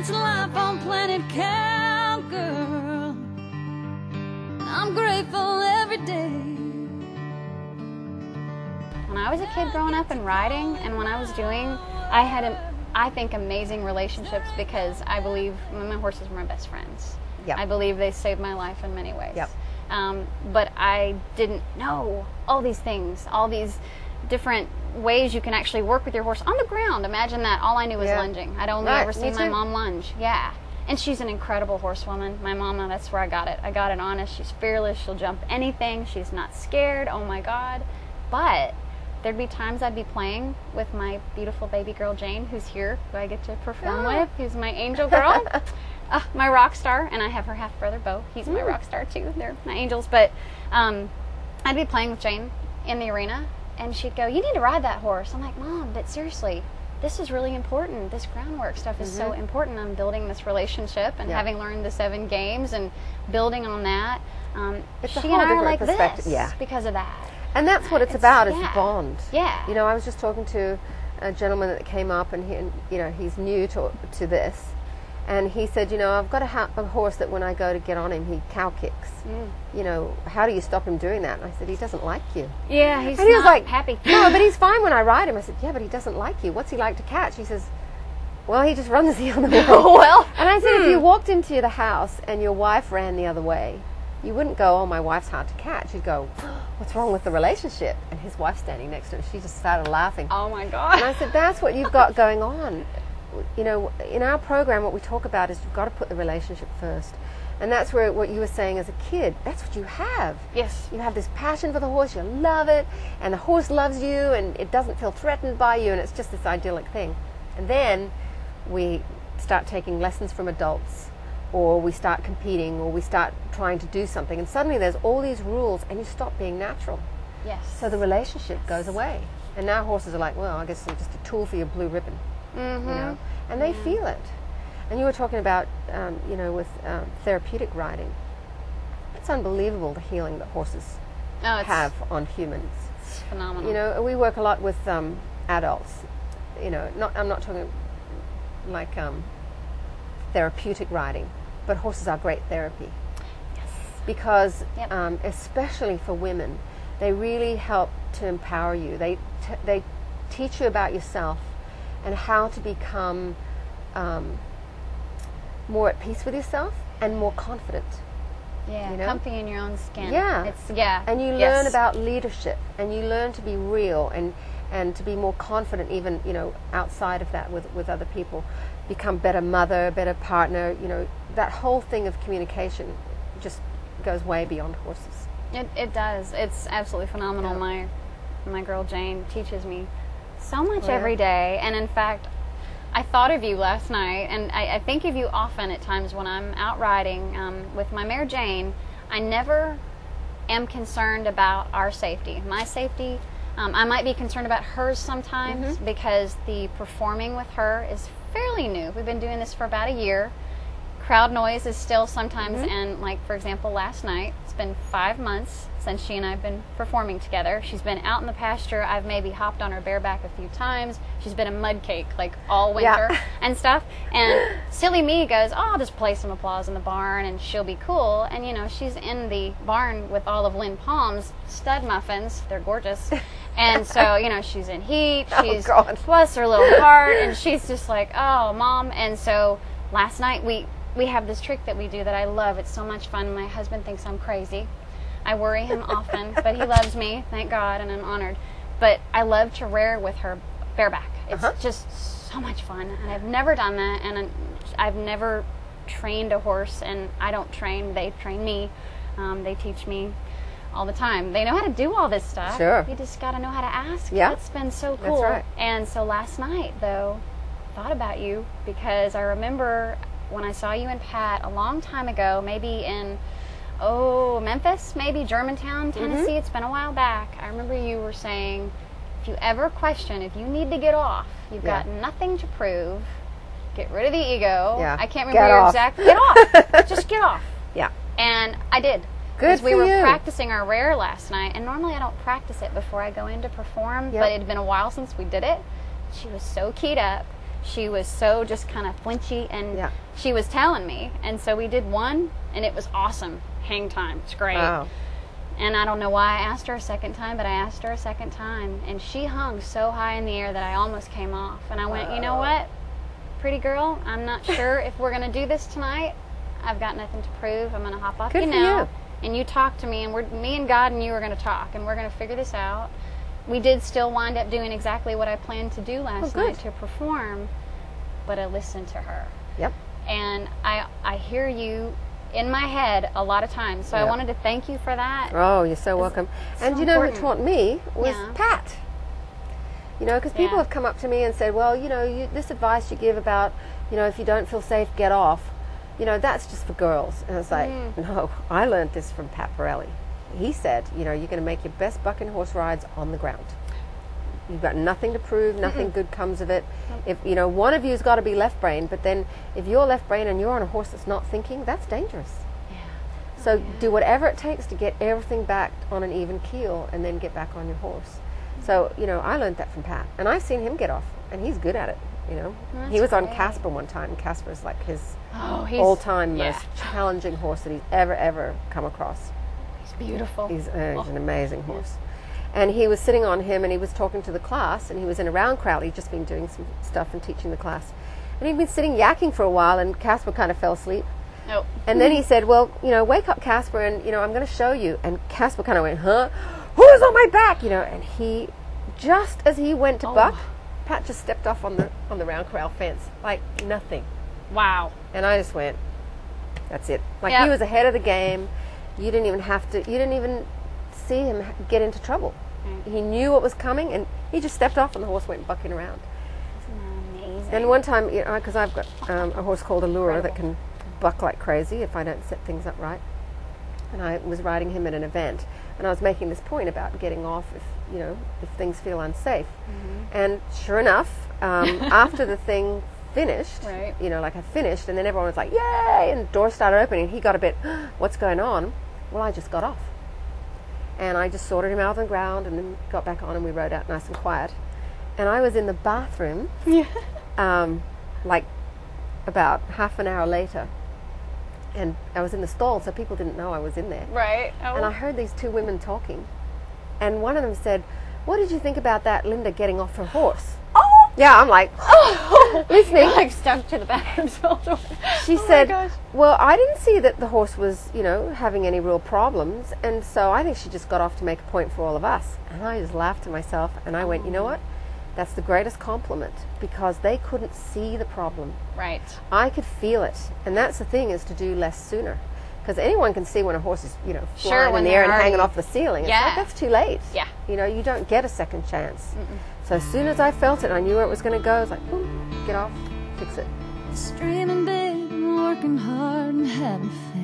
It's life on planet cowgirl. I'm grateful every day. When I was a kid growing up and riding, and when I was doing, I had, I think, amazing relationships because I believe my horses were my best friends. Yep. I believe they saved my life in many ways. Yep. But I didn't know all these things, all these different ways you can actually work with your horse on the ground. Imagine that. All I knew was lunging. I'd only ever seen my mom lunge. Yeah. And she's an incredible horsewoman. My mama, that's where I got it. I got it honest. She's fearless. She'll jump anything. She's not scared. Oh my God. But there'd be times I'd be playing with my beautiful baby girl Jane, who's here, who I get to perform with, who's my angel girl, my rock star, and I have her half brother Bo. He's my rock star too. They're my angels. But I'd be playing with Jane in the arena, and she'd go, "You need to ride that horse." I'm like, "Mom, but seriously, this is really important. This groundwork stuff is so important. I'm building this relationship and having learned the 7 games and building on that." It's she a whole and I are different like perspective. this because of that. And that's what it's about, is bond. Yeah. You know, I was just talking to a gentleman that came up, and he's new to this, and he said, I've got a horse that when I go to get on him, he cow kicks. You know, how do you stop him doing that? And I said, he doesn't like you. Yeah, he's and he was like, happy. No, but he's fine when I ride him. I said, yeah, but he doesn't like you. What's he like to catch? He says, well, he just runs the other way. Well, and I said, if you walked into the house and your wife ran the other way, you wouldn't go, "Oh, my wife's hard to catch." You'd go, "What's wrong with the relationship?" And his wife's standing next to him. She just started laughing. Oh my God. And I said, that's what you've got going on. You know, in our program, what we talk about is you've got to put the relationship first. And that's where what you were saying as a kid, that's what you have. Yes. You have this passion for the horse, you love it, and the horse loves you, and it doesn't feel threatened by you, and it's just this idyllic thing. And then we start taking lessons from adults, or we start competing, or we start trying to do something, and suddenly there's all these rules, and you stop being natural. Yes. So the relationship goes away. And now horses are like, well, I guess I'm just a tool for your blue ribbon. You know, and they feel it. And you were talking about, with therapeutic riding. It's unbelievable the healing that horses have on humans. It's phenomenal. You know, we work a lot with adults. You know, I'm not talking like therapeutic riding, but horses are great therapy. Yes. Because especially for women, they really help to empower you. They teach you about yourself and how to become more at peace with yourself and more confident. Yeah, you know? comfy in your own skin. Yeah. And you learn about leadership, and you learn to be real and to be more confident even, outside of that with other people. Become better mother, better partner, that whole thing of communication just goes way beyond horses. It does. It's absolutely phenomenal. Yeah. My girl Jane teaches me so much every day, and in fact, I thought of you last night, and I think of you often at times when I'm out riding with my mare Jane. I never am concerned about our safety. My safety, I might be concerned about hers sometimes because the performing with her is fairly new. We've been doing this for about a year. Crowd noise is still sometimes, and like for example last night, it's been 5 months since she and I have been performing together. She's been out in the pasture. I've maybe hopped on her bareback a few times. She's been a mud cake like all winter and stuff. And silly me goes, "Oh, I'll just play some applause in the barn and she'll be cool." And she's in the barn with all of Lynn Palm's stud muffins. They're gorgeous. And so, she's in heat. She's bless her little heart, and she's just like, "Oh, Mom." And so last night we have this trick that we do that I love. It's so much fun. My husband thinks I'm crazy. I worry him often, but he loves me, thank God, and I'm honored. But I love to rear with her bareback. It's just so much fun, and I've never done that, and I've never trained a horse, and I don't train. They train me. They teach me all the time. They know how to do all this stuff. Sure. You just got to know how to ask. Yeah. It's been so cool. That's right. And so last night, though, I thought about you because I remember when I saw you and Pat a long time ago, maybe in Memphis, maybe Germantown, Tennessee. It's been a while back. I remember you were saying, if you ever question, if you need to get off, you've got nothing to prove, get rid of the ego. Yeah. I can't remember your exact, get off. Just get off. Yeah. And I did. Good for we were you. practicing our rear last night, and normally I don't practice it before I go in to perform, but it had been a while since we did it. She was so keyed up, she was so just kind of flinchy, and Yeah. she was telling me. And so we did one, and it was awesome. Hang time. It's great. Wow. And I don't know why I asked her a second time, but I asked her a second time, and she hung so high in the air that I almost came off. And I went, you know what, pretty girl, I'm not sure if we're going to do this tonight. I've got nothing to prove. I'm going to hop off Good you for now. you. And you talk to me, and me and God and you are going to talk, and we're going to figure this out. We did still wind up doing exactly what I planned to do last good. night to perform, but I listened to her. Yep. And I hear you in my head a lot of times, so I Yep. wanted to thank you for that. Oh, you're so welcome. And so you know important. who taught me was Yeah. Pat. You know, because people Yeah. have come up to me and said, well, you know, this advice you give about, you know, if you don't feel safe, get off. You know, that's just for girls. And I was like, no, I learned this from Pat Parelli. He said, you know, you're going to make your best bucking horse rides on the ground. You've got nothing to prove, nothing good comes of it. If, you know, one of you's got to be left brain, but then if you're left brain and you're on a horse that's not thinking, that's dangerous. So do whatever it takes to get everything back on an even keel and then get back on your horse. So, you know, I learned that from Pat. And I've seen him get off, and he's good at it, you know. That's He was on great. Casper one time. Casper's like his Oh, all-time yeah. most challenging horse that he's ever come across. He's beautiful. He's an amazing horse. And he was sitting on him, and he was talking to the class, and he was in a round crowd. He'd just been doing some stuff and teaching the class. And he'd been sitting yakking for a while, and Casper kind of fell asleep. Oh. And then he said, well, you know, wake up, Casper, and, you know, I'm going to show you. And Casper kind of went, huh? Who's on my back? You know, and he, just as he went to buck, Pat just stepped off on the round corral fence, like nothing. Wow. And I just went, that's it. Like Yep. he was ahead of the game. You didn't even see him get into trouble. He knew what was coming, and he just stepped off, and the horse went bucking around. Amazing. And one time, you know, because I've got a horse called Allura that can buck like crazy if I don't set things up right. And I was riding him at an event, and I was making this point about getting off if things feel unsafe. And sure enough, after the thing finished, Right. you know, like I finished, and then everyone was like, yay, and the doors started opening, and he got a bit, what's going on? Well, I just got off. And I just sorted him out on the ground, and then got back on, and we rode out nice and quiet. And I was in the bathroom, like about half an hour later, and I was in the stall, so people didn't know I was in there. Right. Oh. And I heard these two women talking, and one of them said, what did you think about that Linda getting off her horse? Oh! Yeah, I'm like, listening. You're like stuck to the bathroom stall door. She Oh my said, gosh. well, I didn't see that the horse was, you know, having any real problems, and so I think she just got off to make a point for all of us. And I just laughed to myself, and I went, you know what? That's the greatest compliment, because they couldn't see the problem. Right. I could feel it, and that's the thing, is to do less sooner. Because anyone can see when a horse is, you know, Sure, flying when in the air they're and hanging already- off the ceiling. It's Yeah. like, that's too late. Yeah. You know, you don't get a second chance. So as soon as I felt it, I knew where it was going to go. I was like, boom, get off, fix it. Streaming big, working hard and having faith.